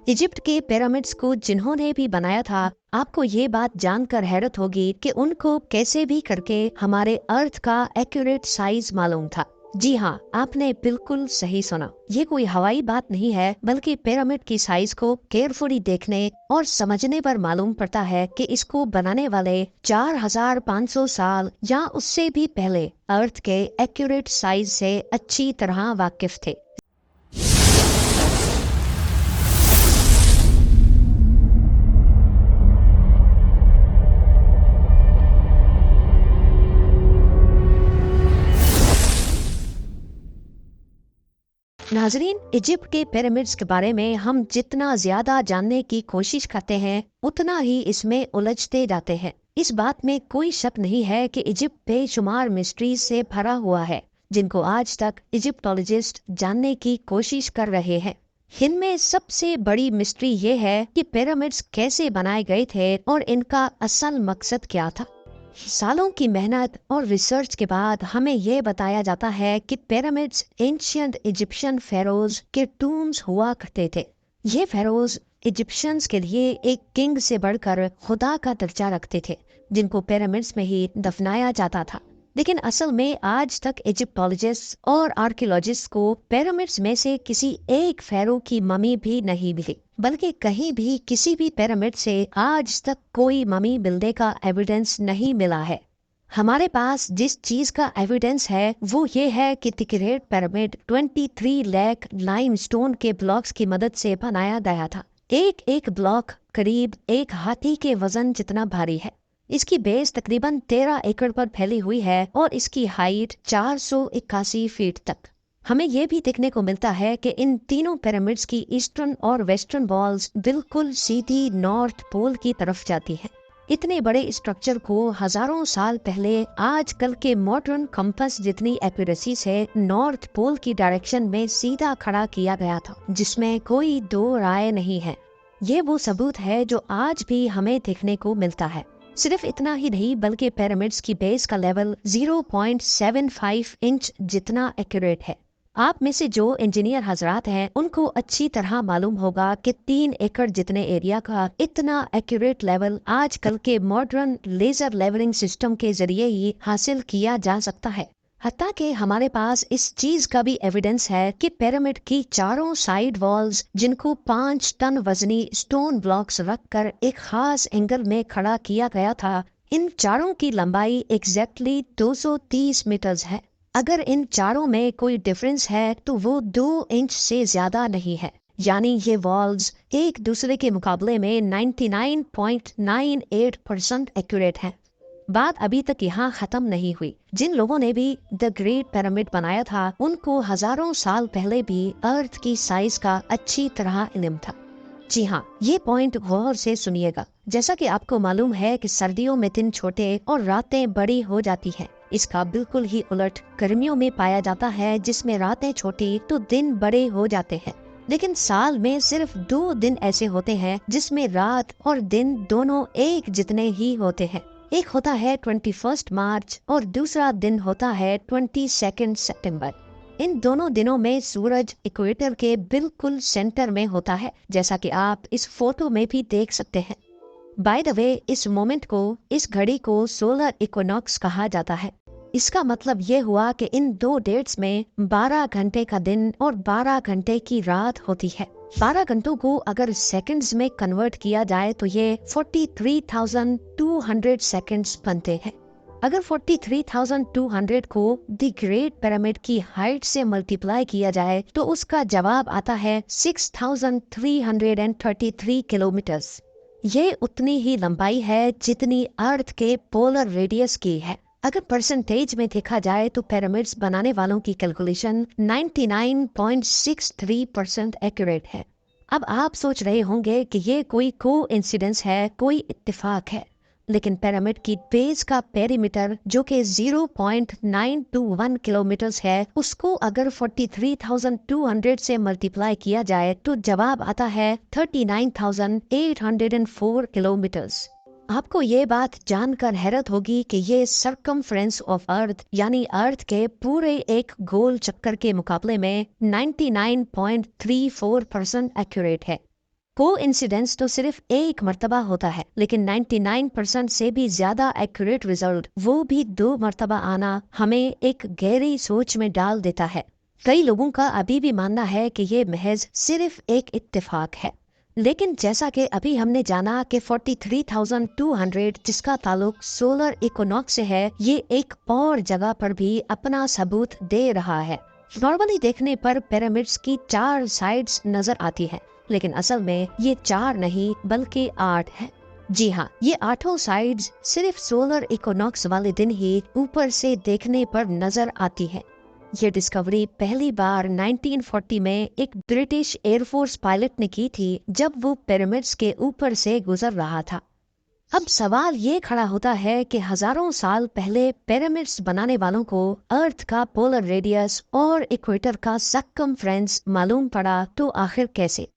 Egypt के pyramids को जिन्होंने भी बनाया था, आपको ये बात जानकर हैरत होगी कि उनको कैसे भी करके हमारे अर्थ का एक्यूरेट साइज मालूम था। जी हाँ, आपने बिल्कुल सही सुना। ये कोई हवाई बात नहीं है, बल्कि पिरामिड की साइज को केयरफुली देखने और समझने पर मालूम पड़ता है कि इसको बनाने वाले 4500 साल या उससे भी पहले अर्थ के एक्यूरेट साइज से अच्छी तरह वाकिफ थे। नाजरीन, इजिप्ट के पिरामिड्स के बारे में हम जितना ज्यादा जानने की कोशिश करते हैं, उतना ही इसमें उलझते जाते हैं। इस बात में कोई शक नहीं है कि इजिप्ट बेशुमार मिस्ट्रीज से भरा हुआ है, जिनको आज तक इजिप्टोलॉजिस्ट जानने की कोशिश कर रहे हैं। इनमें सबसे बड़ी मिस्ट्री ये है कि पिरामिड्स कैसे बनाए गए थे और इनका असल मकसद क्या था। सालों की मेहनत और रिसर्च के बाद हमें ये बताया जाता है कि पिरामिड्स एंशियंट इजिप्शियन फेरोज के टूम्स हुआ करते थे। ये फेरोज इजिप्शियंस के लिए एक किंग से बढ़कर खुदा का दर्जा रखते थे, जिनको पिरामिड्स में ही दफनाया जाता था। लेकिन असल में आज तक इजिप्टोलॉजिस्ट और आर्कियोलॉजिस्ट को पिरामिड्स में से किसी एक फेरो की ममी भी नहीं मिली, बल्कि कहीं भी किसी भी पिरामिड से आज तक कोई ममी मिलने का एविडेंस नहीं मिला है। हमारे पास जिस चीज का एविडेंस है वो ये है कि the great pyramid 23 lakh limestone के ब्लॉक्स की मदद से बनाया गया था। एक एक ब्लॉक करीब एक हाथी के वजन जितना भारी है। इसकी बेस तकरीबन 13 एकड़ पर फैली हुई है और इसकी हाइट 481 फीट तक। हमें यह भी देखने को मिलता है कि इन तीनों पिरामिड्स की ईस्टर्न और वेस्टर्न वॉल्स बिल्कुल सीधी नॉर्थ पोल की तरफ जाती हैं। इतने बड़े स्ट्रक्चर को हजारों साल पहले आजकल के मॉडर्न कंपास जितनी एक्यूरेसी से नॉर्थ पोल की डायरेक्शन में सीधा खड़ा किया गया था, जिसमें कोई दो राय नहीं है। ये वो सबूत है जो आज भी हमें देखने को मिलता है। सिर्फ इतना ही नहीं, बल्कि पिरामिड्स की बेस का लेवल 0.75 इंच जितना एक्यूरेट है। आप में से जो इंजीनियर हजरात हैं, उनको अच्छी तरह मालूम होगा कि 3 एकड़ जितने एरिया का इतना एक्यूरेट लेवल आजकल के मॉडर्न लेजर लेवलिंग सिस्टम के जरिए ही हासिल किया जा सकता है। हत्ता कि हमारे पास इस चीज का भी एविडेंस है कि पिरामिड की चारों साइड वॉल्स, जिनको 5 टन वजनी स्टोन ब्लॉक्स रखकर एक खास एंगल में खड़ा किया गया था, इन चारों की लंबाई एग्जैक्टली 230 मीटर्स है। अगर इन चारों में कोई डिफरेंस है तो वो 2 इंच से ज्यादा नहीं है। यानी ये वॉल्स एक दूसरे के मुकाबले में 99.98% एक्यूरेट हैं। बात अभी तक यहाँ खत्म नहीं हुई। जिन लोगों ने भी द ग्रेट पिरामिड बनाया था, उनको हजारों साल पहले भी अर्थ की साइज का अच्छी तरह इल्म था। जी हाँ, ये पॉइंट गौर से सुनिएगा। जैसा कि आपको मालूम है कि सर्दियों में दिन छोटे और रातें बड़ी हो जाती हैं, इसका बिल्कुल ही उलट गर्मियों में पाया जाता है, जिसमें रातें छोटी तो दिन बड़े हो जाते हैं। लेकिन साल में सिर्फ 2 दिन ऐसे होते हैं जिसमें रात और दिन दोनों एक जितने ही होते हैं। एक होता है 21 मार्च और दूसरा दिन होता है 22 सितंबर। इन दोनों दिनों में सूरज इक्वेटर के बिल्कुल सेंटर में होता है, जैसा कि आप इस फोटो में भी देख सकते हैं। बाय द वे, इस मोमेंट को, इस घड़ी को सोलर इक्विनॉक्स कहा जाता है। इसका मतलब ये हुआ कि इन 2 डेट्स में 12 घंटे का दिन और 12 घंटे की रात होती है। 12 घंटों को अगर सेकंड्स में कन्वर्ट किया जाए तो ये 43,200 सेकंड्स बनते हैं। अगर 43,200 को द ग्रेट पिरामिड की हाइट से मल्टीप्लाई किया जाए तो उसका जवाब आता है 6,333 किलोमीटर्स। ये उतनी ही लंबाई है जितनी अर्थ के पोलर रेडियस की है। अगर परसेंटेज में देखा जाए तो पिरामिड्स बनाने वालों की कैलकुलेशन 99.63% एक्यूरेट है। अब आप सोच रहे होंगे कि ये कोई कोइंसिडेंस है, कोई इत्तेफाक है। लेकिन पिरामिड की बेस का पेरीमीटर, जो कि 0.921 किलोमीटर्स है, उसको अगर 43,200 से मल्टीप्लाई किया जाए तो जवाब आता है 39,804 किलोमीटर्स। आपको ये बात जानकर हैरत होगी कि ये सर्कमफ्रेंस ऑफ अर्थ, यानी अर्थ के पूरे एक गोल चक्कर के मुकाबले में 99.34% एक्यूरेट है। कोइंसिडेंस तो सिर्फ एक मर्तबा होता है, लेकिन 99% से भी ज्यादा एक्यूरेट रिजल्ट, वो भी 2 मर्तबा आना, हमें एक गहरी सोच में डाल देता है। कई लोगों का अभी भी मानना है कि ये महज सिर्फ एक इत्तेफाक है, लेकिन जैसा कि अभी हमने जाना कि 43,200 जिसका ताल्लुक सोलर इक्विनॉक्स से है, ये एक और जगह पर भी अपना सबूत दे रहा है। नॉर्मली देखने पर पिरामिड्स की 4 साइड्स नजर आती है, लेकिन असल में ये 4 नहीं बल्कि 8 है। जी हाँ, ये 8 साइड्स सिर्फ सोलर इक्विनॉक्स वाले दिन ही ऊपर से देखने पर नजर आती है। ये डिस्कवरी पहली बार 1940 में एक ब्रिटिश एयरफोर्स पायलट ने की थी, जब वो पिरामिड्स के ऊपर से गुजर रहा था। अब सवाल ये खड़ा होता है कि हजारों साल पहले पिरामिड्स बनाने वालों को अर्थ का पोलर रेडियस और इक्वेटर का सर्कमफ्रेंस मालूम पड़ा, तो आखिर कैसे?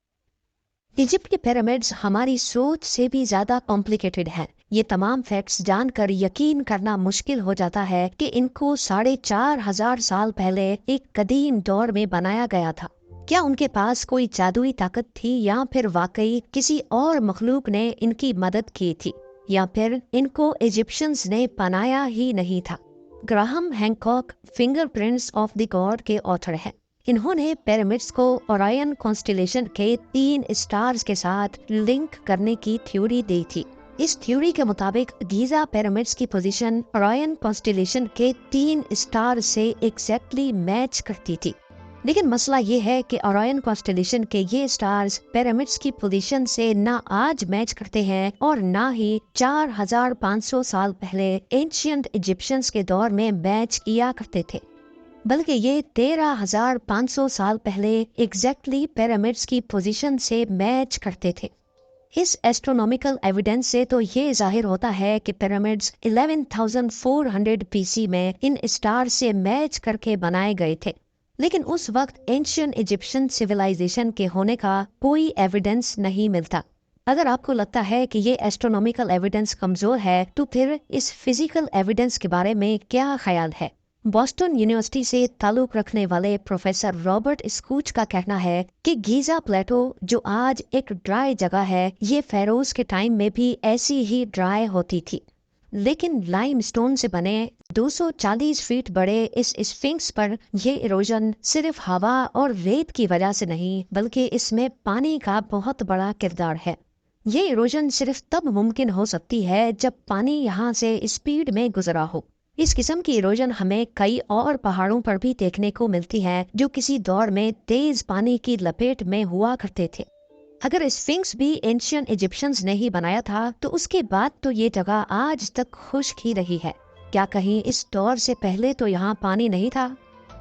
इजिप्ट के पिरामिड्स हमारी सोच से भी ज्यादा कॉम्प्लिकेटेड हैं। ये तमाम फैक्ट्स जानकर यकीन करना मुश्किल हो जाता है कि इनको 4,500 साल पहले एक कदीम दौर में बनाया गया था। क्या उनके पास कोई जादुई ताकत थी, या फिर वाकई किसी और मखलूक ने इनकी मदद की थी, या फिर इनको इजिप्शियंस ने बनाया ही नहीं था? Graham Hancock fingerprints of the God के ऑथर हैं। इन्होंने पिरामिड्स को ओरायन कॉन्स्टेलेशन के 3 स्टार्स के साथ लिंक करने की थ्योरी दी थी। इस थ्योरी के मुताबिक गीजा पिरामिड्स की पोजीशन ओरायन कॉन्स्टेलेशन के 3 स्टार से एग्जैक्टली मैच करती थी। लेकिन मसला ये है कि ओरायन कॉन्स्टेलेशन के ये स्टार्स पिरामिड्स की पोजीशन से ना आज मैच करते हैं और ना ही 4,500 साल पहले एंशियंट इजिप्शियंस के दौर में मैच किया करते थे, बल्कि ये 13,500 साल पहले एग्जैक्टली पिरामिड्स की पोजीशन से मैच करते थे। इस एस्ट्रोनॉमिकल एविडेंस से तो ये जाहिर होता है कि पिरामिड्स 11,400 BC में इन स्टार से मैच करके बनाए गए थे। लेकिन उस वक्त एंशियंट इजिप्शियन सिविलाइजेशन के होने का कोई एविडेंस नहीं मिलता। अगर आपको लगता है कि ये एस्ट्रोनॉमिकल एविडेंस कमजोर है, तो फिर इस फिजिकल एविडेंस के बारे में क्या ख्याल है? बॉस्टन यूनिवर्सिटी से ताल्लुक रखने वाले प्रोफेसर रॉबर्ट स्कूच का कहना है कि गीजा प्लेटो, जो आज एक ड्राई जगह है, ये फेरोज के टाइम में भी ऐसी ही ड्राई होती थी। लेकिन लाइमस्टोन से बने 240 फीट बड़े इस स्फिंक्स पर ये इरोजन सिर्फ हवा और रेत की वजह से नहीं, बल्कि इसमें पानी का बहुत बड़ा किरदार है। ये इरोजन सिर्फ तब मुमकिन हो सकती है जब पानी यहाँ से स्पीड में गुजरा हो। इस किस्म की इरोजन हमें कई और पहाड़ों पर भी देखने को मिलती है, जो किसी दौर में तेज पानी की लपेट में हुआ करते थे। अगर स्फिंक्स भी एंशियंट इजिप्शियंस ने ही बनाया था, तो उसके बाद तो ये जगह आज तक खुश्क ही रही है। क्या कहीं इस दौर से पहले तो यहाँ पानी नहीं था?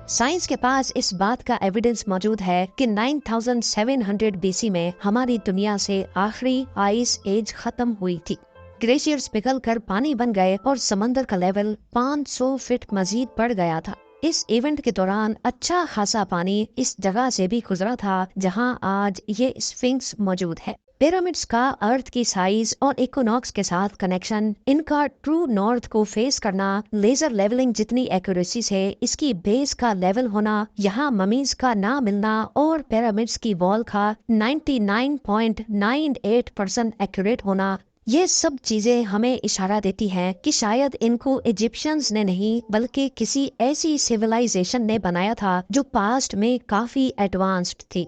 साइंस के पास इस बात का एविडेंस मौजूद है कि 9,700 BC में हमारी दुनिया से आखिरी आइस एज खत्म हुई थी। ग्लेशियर्स पिघल कर पानी बन गए और समंदर का लेवल 500 फीट मजीद बढ़ गया था। इस इवेंट के दौरान अच्छा खासा पानी इस जगह से भी गुजरा था जहां आज ये स्फिंक्स मौजूद है। पिरामिड्स का अर्थ की साइज और इक्विनॉक्स के साथ कनेक्शन, इनका ट्रू नॉर्थ को फेस करना, लेजर लेवलिंग जितनी एक्यूरेसी से इसकी बेस का लेवल होना, यहाँ ममीज का ना मिलना और पिरामिड्स की वॉल का 99.98% एक्यूरेट होना, ये सब चीजें हमें इशारा देती हैं कि शायद इनको इजिप्शियंस ने नहीं बल्कि किसी ऐसी सिविलाइजेशन ने बनाया था जो पास्ट में काफी एडवांस्ड थी।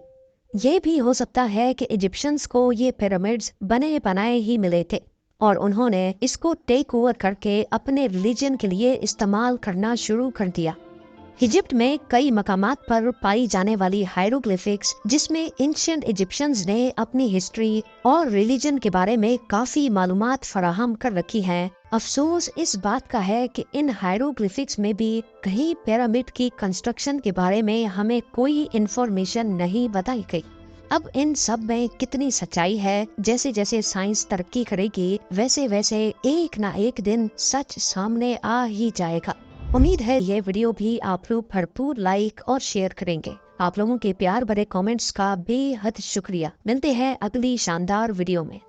ये भी हो सकता है कि इजिप्शियंस को ये पिरामिड्स बने बनाए ही मिले थे और उन्होंने इसको टेक ओवर करके अपने रिलीजन के लिए इस्तेमाल करना शुरू कर दिया। इजिप्ट में कई मकामात पर पाई जाने वाली हायरोग्लिफिक्स, जिसमें एंशिएंट इजिप्शियंस ने अपनी हिस्ट्री और रिलीजन के बारे में काफी मालूमात फराहम कर रखी हैं। अफसोस इस बात का है कि इन हायरोग्लिफिक्स में भी कहीं पिरामिड की कंस्ट्रक्शन के बारे में हमें कोई इंफॉर्मेशन नहीं बताई गई। अब इन सब में कितनी सच्चाई है? जैसे जैसे साइंस तरक्की करेगी, वैसे वैसे एक ना एक दिन सच सामने आ ही जाएगा। उम्मीद है ये वीडियो भी आप लोग भरपूर लाइक और शेयर करेंगे। आप लोगों के प्यार भरे कमेंट्स का बेहद शुक्रिया। मिलते हैं अगली शानदार वीडियो में।